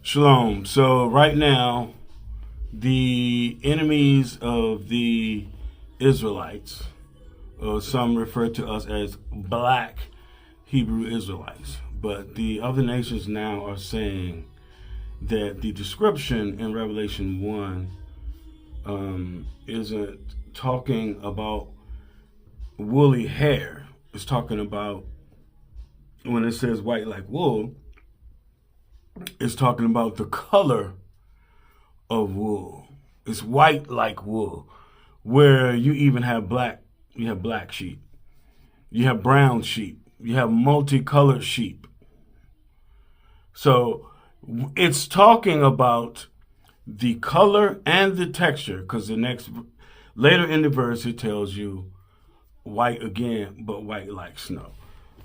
Shalom. So right now, the enemies of the Israelites, or some refer to us as black Hebrew Israelites, but the other nations now are saying that the description in Revelation 1 isn't talking about woolly hair. It's talking about, when it says white like wool, it's talking about the color of wool. It's white like wool, where you even have black. You have black sheep. You have brown sheep. You have multicolored sheep. So it's talking about the color and the texture, because later in the verse it tells you white again, but white like snow.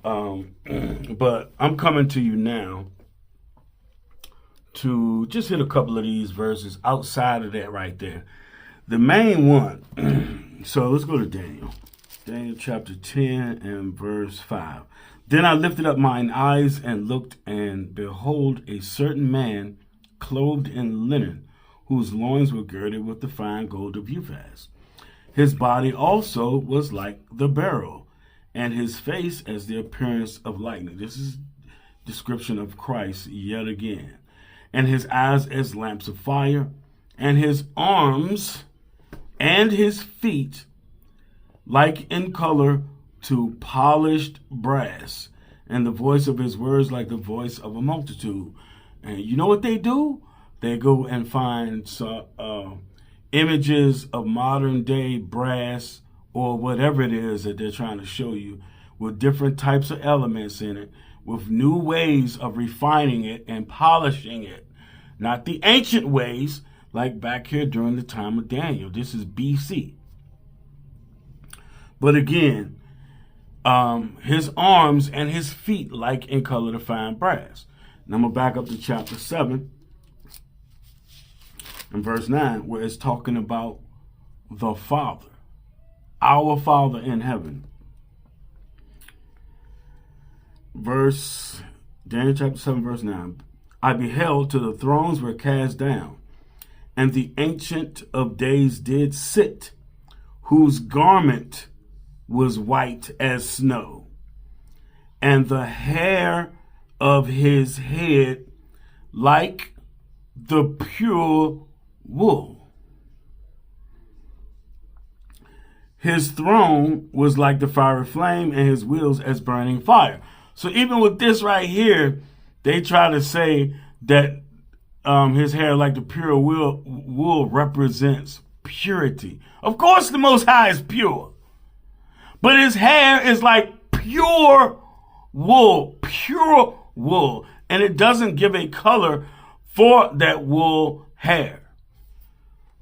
But I'm coming to you now to just hit a couple of these verses outside of that right there. The main one, so let's go to Daniel. Daniel chapter 10 and verse 5. Then I lifted up mine eyes and looked, and behold, a certain man clothed in linen, whose loins were girded with the fine gold of Uphaz. His body also was like the beryl, and his face as the appearance of lightning. This is description of Christ yet again. And his eyes as lamps of fire, and his arms and his feet like in color to polished brass, and the voice of his words like the voice of a multitude. And you know what they do? They go and find images of modern day brass or whatever it is that they're trying to show you, with different types of elements in it, with new ways of refining it and polishing it. Not the ancient ways, like back here during the time of Daniel. This is BC. But again, his arms and his feet like in color to fine brass. And I'm going to back up to chapter 7 and verse 9, where it's talking about the Father, our Father in heaven. Daniel chapter 7, verse 9. I beheld till the thrones were cast down, and the Ancient of Days did sit, whose garment was white as snow, and the hair of his head like the pure wool. His throne was like the fiery flame, and his wheels as burning fire. So even with this right here, they try to say that his hair like the pure wool represents purity. Of course, the Most High is pure. But his hair is like pure wool. And it doesn't give a color for that wool hair.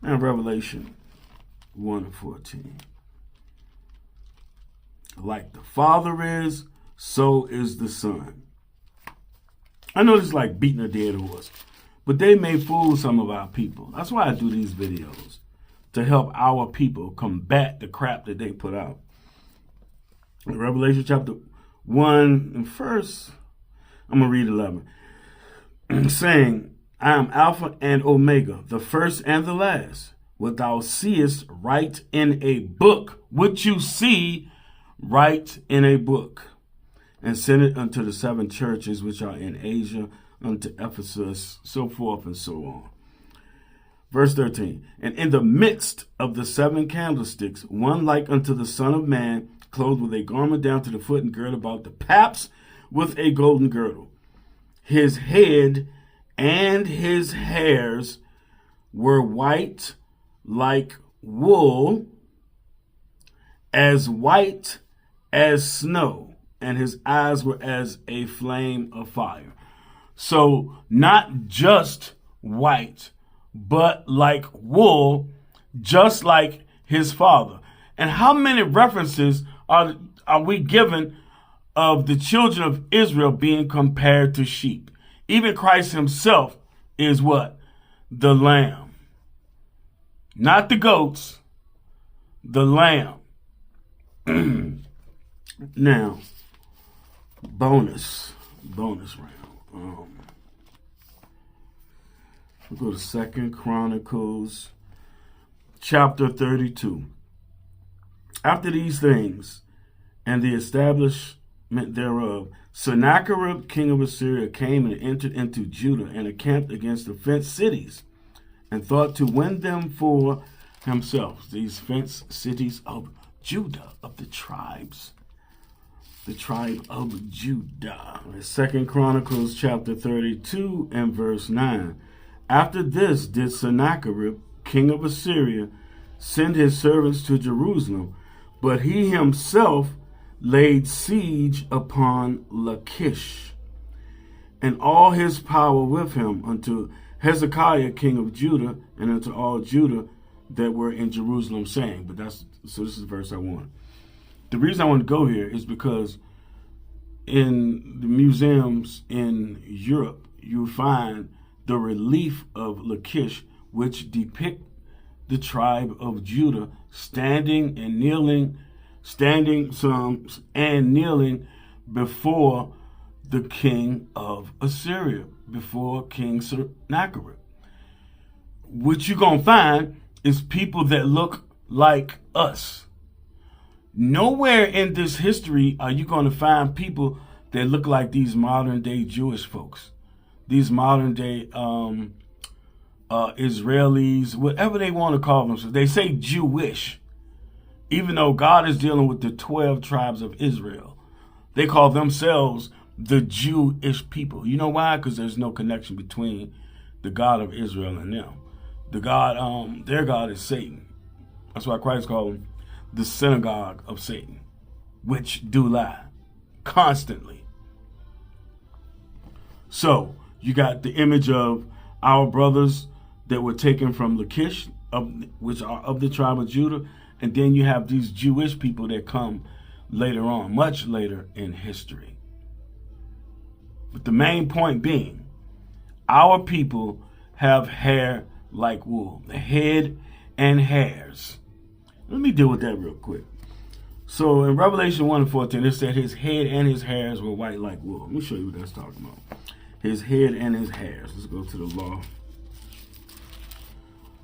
And Revelation 1:14. Like the Father is, so is the Son. I know this is like beating a dead horse, but they may fool some of our people. That's why I do these videos, to help our people combat the crap that they put out. In Revelation chapter 1 and first, I'm going to read 11. Saying, I am Alpha and Omega, the first and the last. What thou seest, write in a book. What you see, write in a book. And send it unto the 7 churches which are in Asia, unto Ephesus, so forth and so on. Verse 13. And in the midst of the 7 candlesticks, one like unto the Son of Man, clothed with a garment down to the foot, and girded about the paps with a golden girdle. His head and his hairs were white like wool, as white as snow, and his eyes were as a flame of fire. So not just white, but like wool, just like his Father. And how many references are we given of the children of Israel being compared to sheep? Even Christ himself is what? The lamb. Not the goats, the lamb. Now, bonus round. We'll go to 2 Chronicles chapter 32. After these things and the establishment thereof, Sennacherib, king of Assyria, came and entered into Judah and encamped against the fenced cities and thought to win them for himself. These fenced cities of Judah, of the tribes. The tribe of Judah. 2 Chronicles chapter 32 and verse 9. After this did Sennacherib, king of Assyria, send his servants to Jerusalem, but he himself laid siege upon Lachish, and all his power with him, unto Hezekiah, king of Judah, and unto all Judah that were in Jerusalem, saying. But this is the verse I want. The reason I want to go here is because in the museums in Europe, you find the relief of Lachish, which depict the tribe of Judah standing and kneeling before the king of Assyria, before King Sennacherib. What you're going to find is people that look like us. Nowhere in this history are you going to find people that look like these modern day Jewish folks, these modern day Israelis, whatever they want to call themselves. They say Jewish, even though God is dealing with the 12 tribes of Israel. They call themselves the Jewish people. You know why? Because there's no connection between the God of Israel and them. The God, their God is Satan. That's why Christ called them the synagogue of Satan, which do lie constantly. So you got the image of our brothers that were taken from Lachish, which are of the tribe of Judah, and then you have these Jewish people that come later on, much later in history. But the main point being, our people have hair like wool, the head and hairs. Let me deal with that real quick. So in Revelation 1:14, it said his head and his hairs were white like wool. Let me show you what that's talking about. His head and his hairs. Let's go to the law.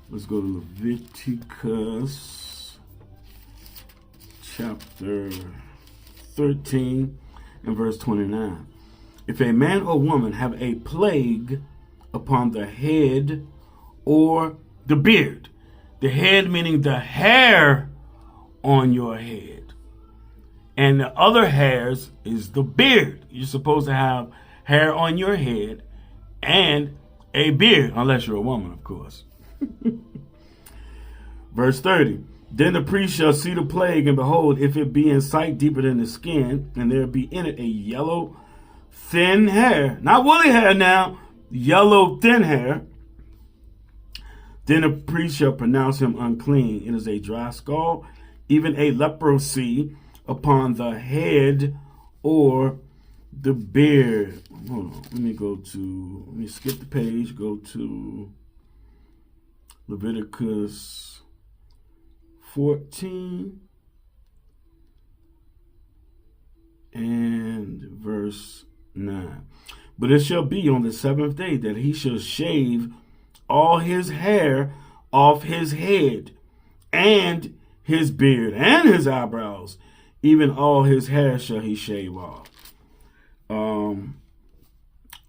Let's go to Leviticus chapter 13 and verse 29. If a man or woman have a plague upon the head or the beard, the head meaning the hair on your head, and the other hairs is the beard. You're supposed to have hair on your head and a beard, unless you're a woman, of course. Verse 30. Then the priest shall see the plague, and behold, if it be in sight deeper than the skin, and there be in it a yellow thin hair, not woolly hair now, yellow thin hair, then the priest shall pronounce him unclean. It is a dry scald, even a leprosy upon the head or the beard. Hold on, let me skip the page, go to Leviticus 14 and verse 9. But it shall be on the seventh day that he shall shave all his hair off his head, and his beard, and his eyebrows, even all his hair shall he shave off.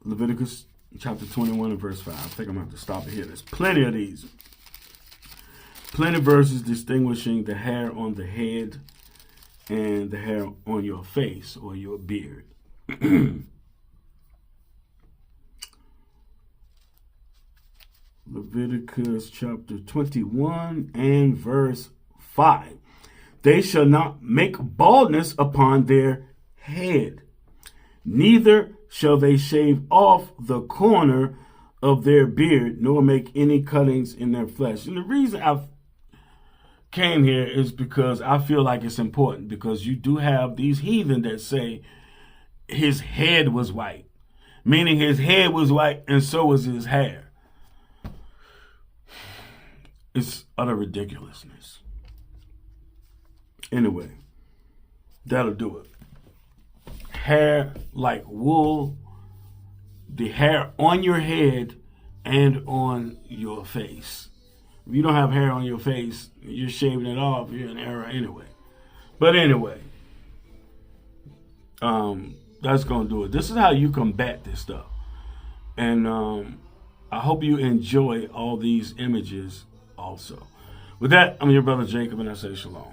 Leviticus chapter 21 and verse 5. I think I'm going to have to stop it here. There's plenty of these. Plenty of verses distinguishing the hair on the head and the hair on your face or your beard. Leviticus chapter 21 and verse 5. They shall not make baldness upon their head, neither shall they shave off the corner of their beard, nor make any cuttings in their flesh. And the reason I came here is because I feel like it's important, because you do have these heathen that say his head was white, meaning his head was white and so was his hair. It's utter ridiculousness. Anyway, that'll do it. Hair like wool, the hair on your head and on your face. If you don't have hair on your face, you're shaving it off, you're in error anyway. But anyway, that's going to do it. This is how you combat this stuff. And I hope you enjoy all these images also. With that, I'm your brother Jacob, and I say shalom.